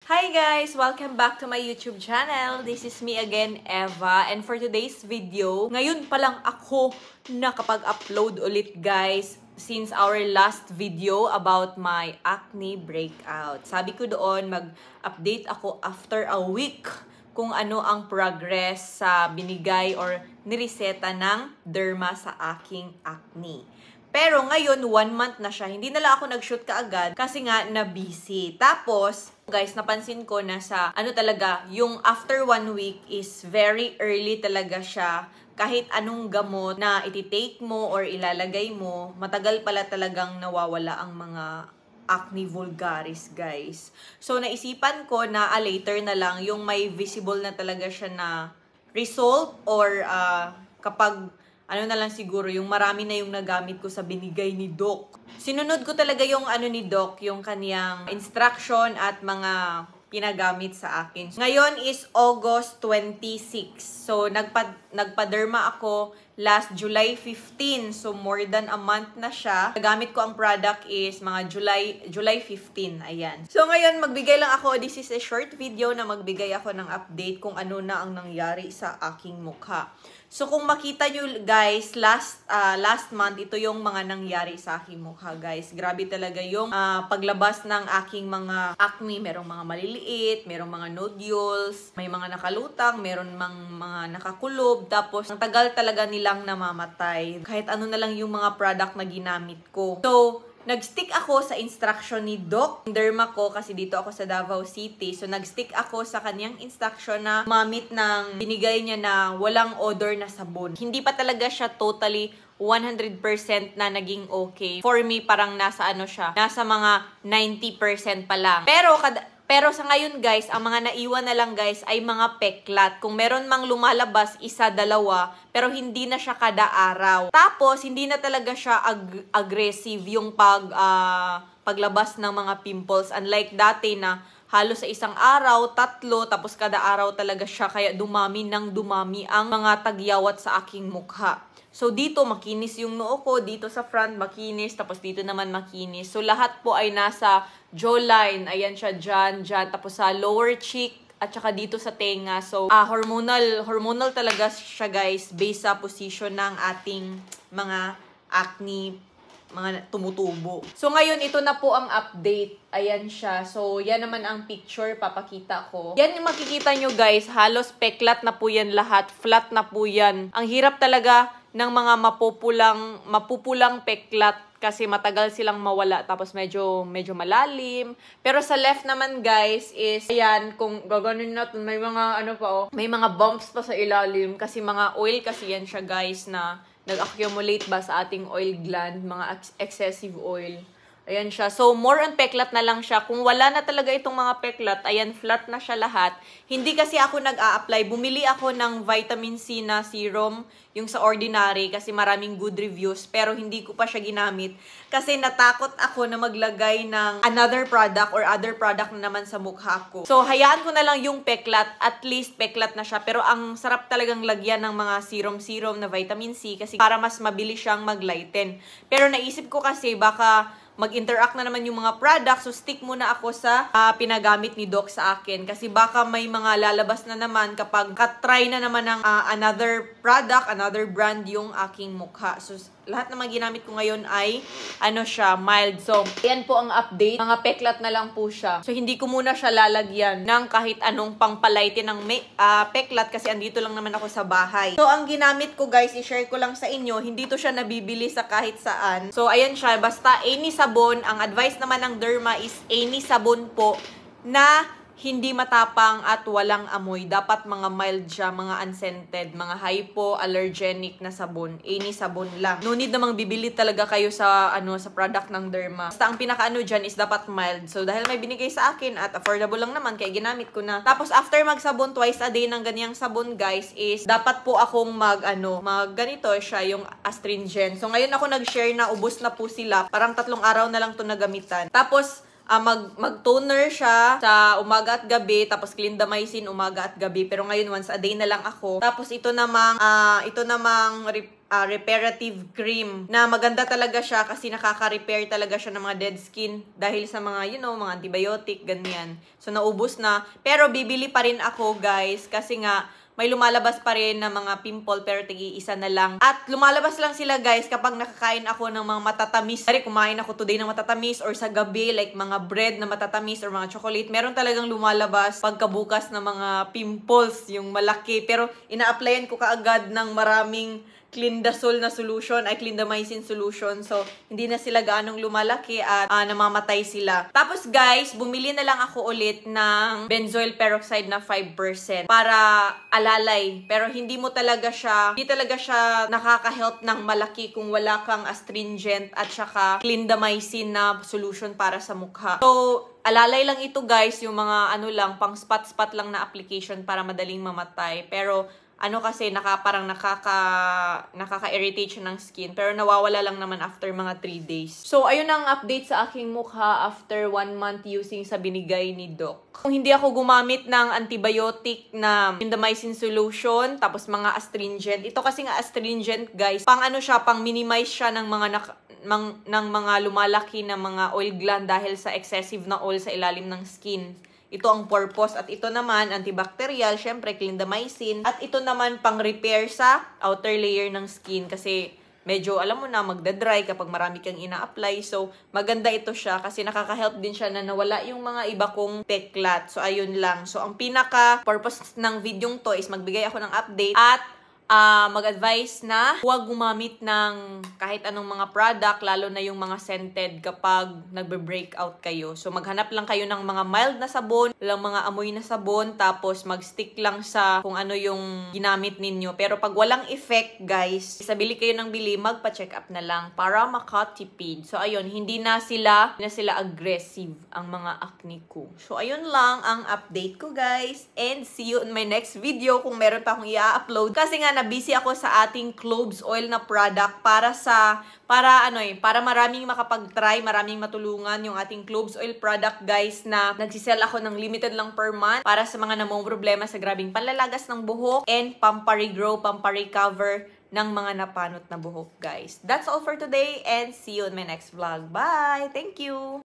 Hi guys! Welcome back to my YouTube channel. This is me again, Eva. And for today's video, ngayon pa lang ako nakapag-upload ulit guys since our last video about my acne breakout. Sabi ko doon, mag-update ako after a week kung ano ang progress sa binigay or nireseta ng derma sa aking acne. Pero ngayon, 1 month na siya. Hindi na lang ako nag-shoot kaagad kasi nga na-busy. Tapos, guys, napansin ko na sa talaga, yung after 1 week is very early talaga siya. Kahit anong gamot na iti-take mo or ilalagay mo, matagal pala talagang nawawala ang mga acne vulgaris, guys. So, naisipan ko na later na lang yung may visible na talaga siya na result or kapag na lang siguro, yung marami na yung nagamit ko sa binigay ni Doc. Sinunod ko talaga yung ni Doc, yung kaniyang instruction at mga pinagamit sa akin. Ngayon is August 26. So, nagpa-derma ako last July 15. So, more than a month na siya. Nagamit ko ang product is mga July 15. Ayan. So, ngayon, magbigay lang ako. This is a short video na magbigay ako ng update kung ano na ang nangyari sa aking mukha. So, kung makita nyo, guys, last month, ito yung mga nangyari sa aking mukha, guys. Grabe talaga yung paglabas ng aking mga acne. Merong mga maliliit, merong mga nodules, may mga nakalutang, meron mga nakakulob. Tapos, ang tagal talaga nilang namamatay. Kahit ano na lang yung mga product na ginamit ko. So, nag-stick ako sa instruction ni Doc Derma ko kasi dito ako sa Davao City. So, nag-stick ako sa kanyang instruction na mamit ng binigay niya na walang odor na sabon. Hindi pa talaga siya totally 100% na naging okay. For me, parang nasa siya, nasa mga 90% pa lang. Pero sa ngayon guys, ang mga naiwan na lang guys ay mga peklat. Kung meron mang lumalabas, 1, 2, pero hindi na siya kada araw. Tapos, hindi na talaga siya aggressive yung paglabas ng mga pimples. Unlike dati na halos sa isang araw, 3, tapos kada araw talaga siya. Kaya dumami ng dumami ang mga tagyawat sa aking mukha. So, dito makinis yung noo ko. Dito sa front makinis. Tapos dito naman makinis. So, lahat po ay nasa jawline. Ayan siya dyan. Tapos sa lower cheek. At saka dito sa tenga. So, hormonal talaga siya guys. Based sa position ng ating mga acne, mga tumutubo. So, ngayon, ito na po ang update. Ayan siya. So, yan naman ang picture. Papakita ko. Yan yung makikita nyo guys. Halos peklat na po yan lahat. Flat na po yan. Ang hirap talaga ng mga mapupulang peklat kasi matagal silang mawala tapos medyo malalim. Pero sa left naman guys is ayan, kung gaganin natin may mga may mga bumps pa sa ilalim kasi mga oil kasi yan siya guys na nag-accumulate ba sa ating oil gland, mga excessive oil. Ayan siya. So, more on peklat na lang siya. Kung wala na talaga itong mga peklat, ayan, flat na siya lahat. Hindi kasi ako nag-a-apply. Bumili ako ng vitamin C na serum, yung sa Ordinary, kasi maraming good reviews. Pero hindi ko pa siya ginamit. Kasi natakot ako na maglagay ng another product or other product na naman sa mukha ko. So, hayaan ko na lang yung peklat. At least, peklat na siya. Pero ang sarap talagang lagyan ng mga serum na vitamin C kasi para mas mabilis siyang mag-lighten. Pero naisip ko kasi baka mag-interact na naman yung mga products. So, stick muna ako sa pinagamit ni Doc sa akin. Kasi baka may mga lalabas na naman kapag try na naman ng another product, another brand yung aking mukha. So, lahat na mga ginamit ko ngayon ay siya, mild. So, yan po ang update. Mga peklat na lang po siya. So, hindi ko muna siya lalagyan ng kahit anong pangpalighten ng peklat kasi andito lang naman ako sa bahay. So, ang ginamit ko guys, i-share ko lang sa inyo. Hindi to siya nabibili sa kahit saan. So, ayan siya. Basta any sabon. Ang advice naman ng derma is any sabon po na hindi matapang at walang amoy. Dapat mga mild siya, mga unscented, mga hypoallergenic na sabon. Any sabon lang. No need namang bibili talaga kayo sa sa product ng derma. Basta ang pinaka dyan is dapat mild. So dahil may binigay sa akin at affordable lang naman kaya ginamit ko na. Tapos after magsabon twice a day ng ganyang sabon guys is dapat po akong ganito siya yung astringent. So ngayon ako nag-share na ubos na po sila. Parang 3 araw na lang to nagamitan. Tapos mag-toner siya sa umaga at gabi, tapos clindamycin umaga at gabi. Pero ngayon once a day na lang ako. Tapos ito namang reparative cream na maganda talaga siya kasi nakaka-repair talaga siya ng mga dead skin dahil sa mga, mga antibiotic, ganyan. So, naubos na. Pero bibili pa rin ako, guys, kasi nga, may lumalabas pa rin na mga pimple pero tigi-isa na lang. At lumalabas lang sila, guys, kapag nakakain ako ng mga matatamis. Dari, kumain ako today ng matatamis or sa gabi, like mga bread na matatamis or mga chocolate. Meron talagang lumalabas pagkabukas ng mga pimples, yung malaki. Pero ina-applyan ko kaagad ng maraming clindamycin na solution, clindamycin solution. So, hindi na sila gaanong lumalaki at namamatay sila. Tapos, guys, bumili na lang ako ulit ng benzoyl peroxide na 5% para alalay. Pero hindi talaga siya nakaka-help ng malaki kung wala kang astringent at saka clindamycin na solution para sa mukha. So, alalay lang ito, guys, yung mga pang spot-spot lang na application para madaling mamatay. Pero, kasi parang nakaka-irritate siya ng skin. Pero nawawala lang naman after mga 3 days. So, ayun ang update sa aking mukha after 1 month using sa binigay ni Doc. Kung hindi ako gumamit ng antibiotic na clindamycin solution, tapos mga astringent. Ito kasi nga astringent, guys. Pang minimize siya ng mga lumalaki na mga oil gland dahil sa excessive na oil sa ilalim ng skin. Ito ang purpose. At ito naman, antibacterial, syempre, clindamycin. At ito naman, pang-repair sa outer layer ng skin. Kasi, medyo, alam mo na, magda-dry kapag marami kang ina-apply. So, maganda ito siya kasi nakaka-help din siya na nawala yung mga iba kong peklat. So, ayun lang. So, ang pinaka-purpose ng video to is magbigay ako ng update at mag-advise na huwag gumamit ng kahit anong mga product, lalo na yung mga scented kapag nagbe-breakout kayo. So, maghanap lang kayo ng mga mild na sabon, lang mga amoy na sabon, tapos mag-stick lang sa kung ano yung ginamit ninyo. Pero pag walang effect, guys, sabili kayo ng bili, magpa-check up na lang para makatipid. So, ayun, hindi na sila aggressive ang mga acne ko. So, ayun lang ang update ko, guys. And see you in my next video kung meron pa akong i-upload. Kasi nga, busy ako sa ating cloves oil na product para maraming makapag-try, maraming matulungan yung ating cloves oil product, guys, na nagsisell ako ng limited lang per month para sa mga namong problema sa grabing panlalagas ng buhok and pamparigrow, pamparecover ng mga napanot na buhok, guys. That's all for today and see you in my next vlog. Bye! Thank you!